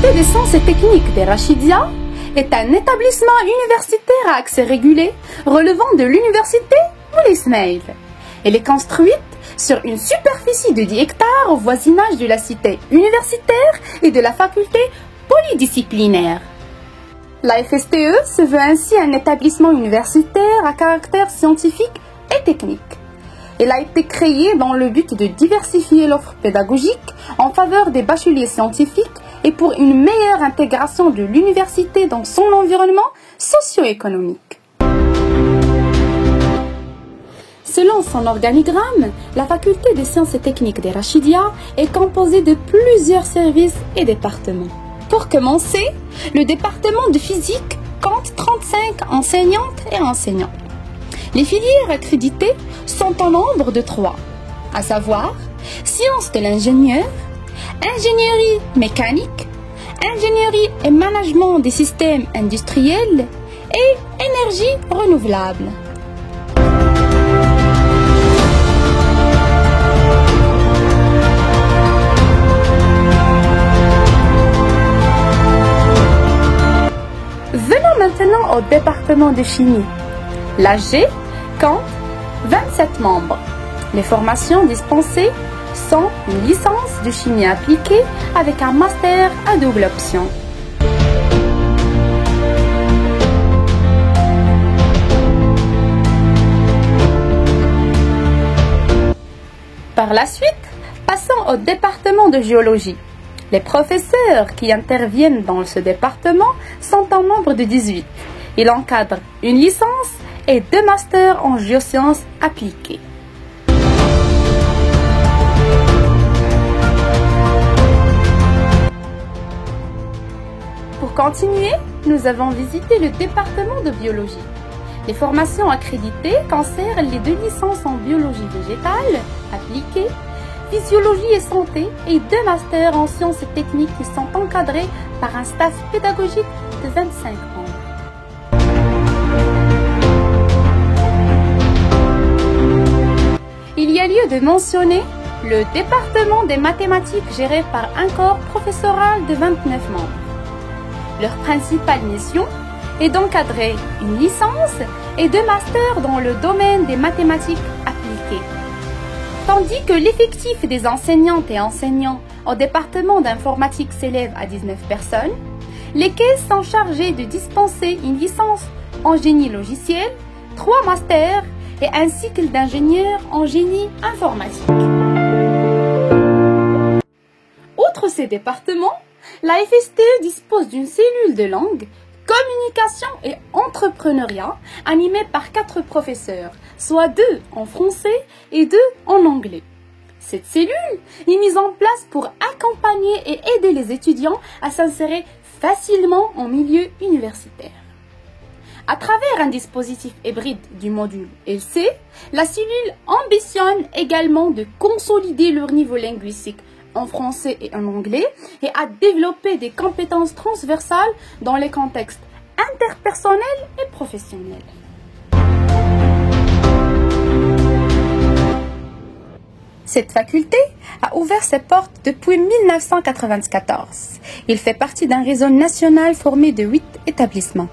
faculté des sciences et techniques des Rachidia est un établissement universitaire à accès régulé relevant de l'université Moulay Ismaïl. Elle est construite sur une superficie de 10 hectares au voisinage de la cité universitaire et de la faculté polydisciplinaire. La FSTE se veut ainsi un établissement universitaire à caractère scientifique et technique. Elle a été créée dans le but de diversifier l'offre pédagogique en faveur des bacheliers scientifiques et pour une meilleure intégration de l'université dans son environnement socio-économique. Selon son organigramme, la faculté des sciences et techniques des Rachidia est composée de plusieurs services et départements. Pour commencer, le département de physique compte 35 enseignantes et enseignants. Les filières accréditées sont en nombre de 3, à savoir sciences de l'ingénieur, ingénierie mécanique, ingénierie et management des systèmes industriels et énergie renouvelable. Venons maintenant au département de chimie. L'AG compte 27 membres. Les formations dispensées sont une licence de chimie appliquée avec un master à double option. Par la suite, passons au département de géologie. Les professeurs qui interviennent dans ce département sont en nombre de 18. Ils encadrent une licence et 2 masters en géosciences appliquées. Pour continuer, nous avons visité le département de biologie. Les formations accréditées concernent les 2 licences en biologie végétale appliquée, physiologie et santé et 2 masters en sciences et techniques qui sont encadrés par un staff pédagogique de 25 membres. Il y a lieu de mentionner le département des mathématiques géré par un corps professoral de 29 membres. Leur principale mission est d'encadrer une licence et 2 masters dans le domaine des mathématiques appliquées. Tandis que l'effectif des enseignantes et enseignants au département d'informatique s'élève à 19 personnes, les caisses sont chargées de dispenser une licence en génie logiciel, 3 masters et un cycle d'ingénieur en génie informatique. Outre ces départements, la FSTE dispose d'une cellule de langue, communication et entrepreneuriat animée par 4 professeurs, soit 2 en français et 2 en anglais. Cette cellule est mise en place pour accompagner et aider les étudiants à s'insérer facilement en milieu universitaire. À travers un dispositif hybride du module LC, la cellule ambitionne également de consolider leur niveau linguistique en français et en anglais et à développer des compétences transversales dans les contextes interpersonnels et professionnels. Cette faculté a ouvert ses portes depuis 1994. Il fait partie d'un réseau national formé de 8 établissements.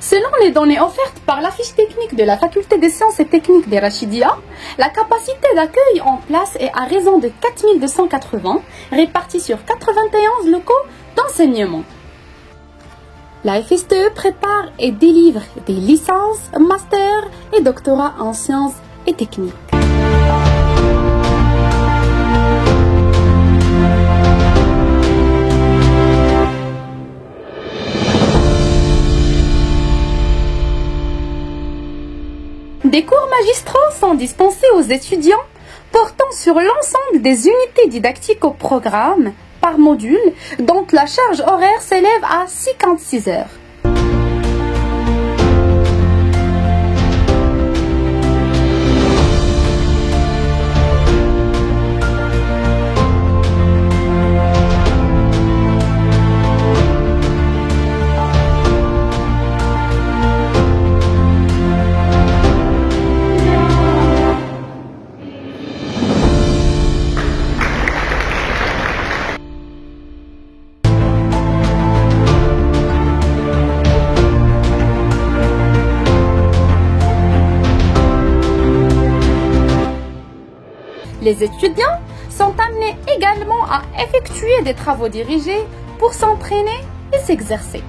Selon les données offertes par la fiche technique de la faculté des sciences et techniques des Rachidia, la capacité d'accueil en place est à raison de 4280, répartis sur 91 locaux d'enseignement. La FSTE prépare et délivre des licences, masters et doctorats en sciences et techniques. Des cours magistraux sont dispensés aux étudiants portant sur l'ensemble des unités didactiques au programme par module, dont la charge horaire s'élève à 56 heures. Les étudiants sont amenés également à effectuer des travaux dirigés pour s'entraîner et s'exercer.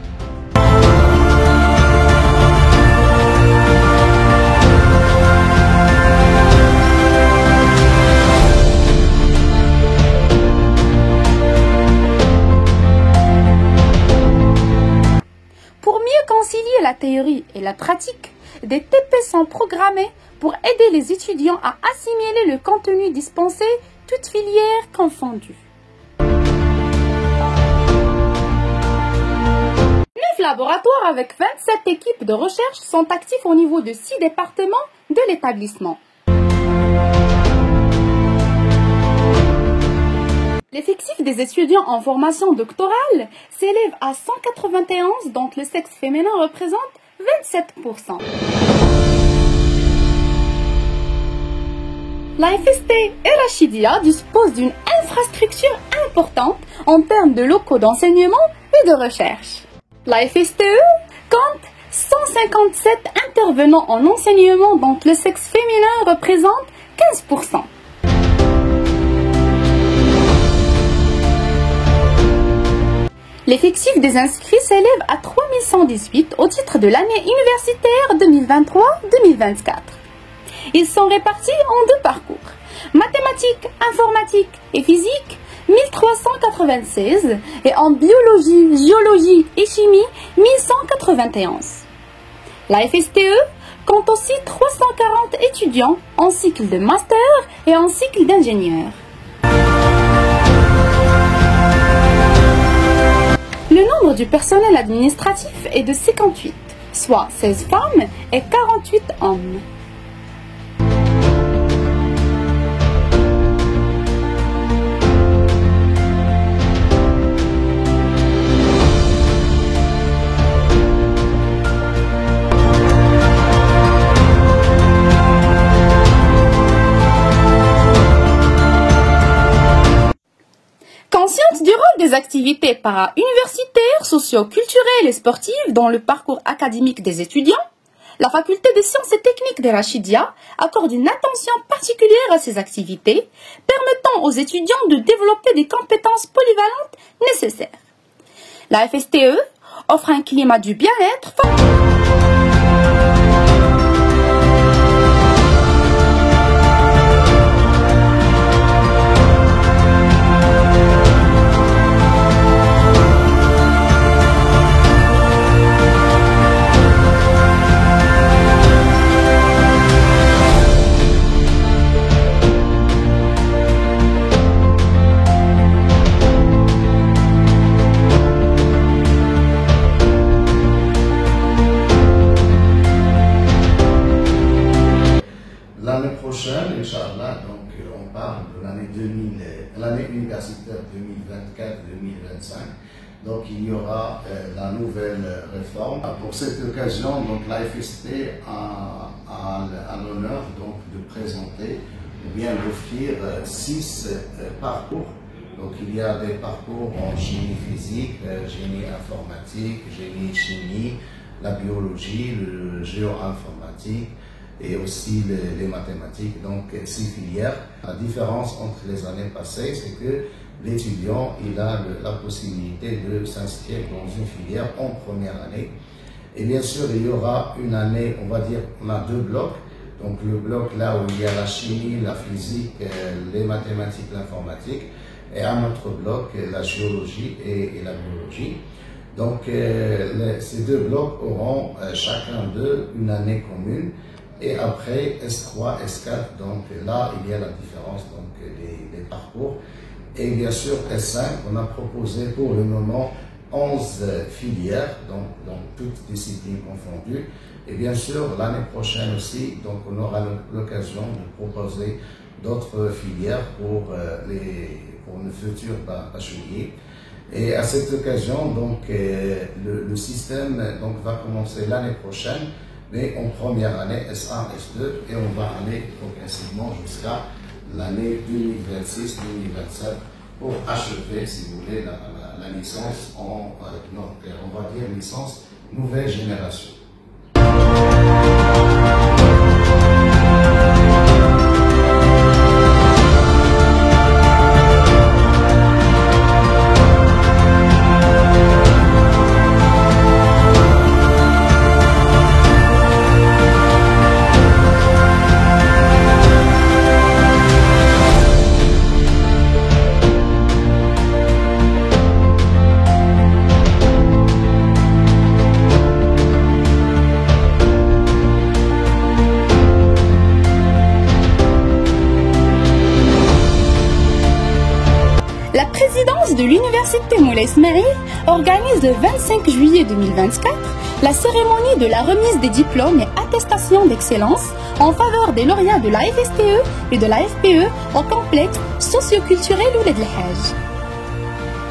Pour mieux concilier la théorie et la pratique, des TP sont programmés pour aider les étudiants à assimiler le contenu dispensé, toutes filières confondues. 9 laboratoires avec 27 équipes de recherche sont actifs au niveau de 6 départements de l'établissement. L'effectif des étudiants en formation doctorale s'élève à 191, dont le sexe féminin représente 27%. La FST et Rachidia disposent d'une infrastructure importante en termes de locaux d'enseignement et de recherche. La FSTE compte 157 intervenants en enseignement dont le sexe féminin représente 15%. L'effectif des inscrits s'élève à 3118 au titre de l'année universitaire 2023-2024. Ils sont répartis en 2 parcours, mathématiques, informatique et physique, 1396, et en biologie, géologie et chimie, 1191. La FSTE compte aussi 340 étudiants en cycle de master et en cycle d'ingénieur. Le nombre du personnel administratif est de 58, soit 16 femmes et 48 hommes. Consciente du rôle des activités para-universitaires, socio-culturelles et sportives dans le parcours académique des étudiants, la Faculté des sciences et techniques de Rachidia accorde une attention particulière à ces activités, permettant aux étudiants de développer des compétences polyvalentes nécessaires. La FSTE offre un climat du bien-être L'année prochaine, Inch'Allah, donc on parle de l'année universitaire 2024-2025. Donc il y aura la nouvelle réforme. Pour cette occasion, donc la FST a l'honneur donc de présenter ou bien d'offrir 6 parcours. Donc il y a des parcours en génie physique, génie informatique, génie chimie, la biologie, le géo-informatique et aussi les mathématiques, donc 6 filières. La différence entre les années passées, c'est que l'étudiant a la possibilité de s'inscrire dans une filière en première année. Et bien sûr, il y aura une année, on va dire, on a 2 blocs. Donc le bloc là où il y a la chimie, la physique, les mathématiques, l'informatique, et un autre bloc, la géologie et la biologie. Donc ces 2 blocs auront chacun d'eux une année commune. Et après S3, S4, donc là il y a la différence donc des parcours. Et bien sûr S5, on a proposé pour le moment 11 filières, donc toutes disciplines confondues. Et bien sûr l'année prochaine aussi, donc on aura l'occasion de proposer d'autres filières pour nos futurs bacheliers. Et à cette occasion, donc le système donc va commencer l'année prochaine, mais en première année S1, S2, et on va aller progressivement jusqu'à l'année 2026-2027 pour achever, si vous voulez, la licence on va dire licence nouvelle génération. l'université Moulay Ismaïl organise le 25 juillet 2024 la cérémonie de la remise des diplômes et attestations d'excellence en faveur des lauréats de la FSTE et de la FPE au complexe socio-culturel Ouled El Hadj.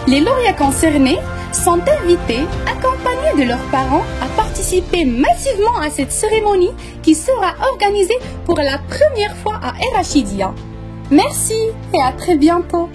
Les lauréats concernés sont invités, accompagnés de leurs parents, à participer massivement à cette cérémonie qui sera organisée pour la première fois à El Rachidia. Merci et à très bientôt.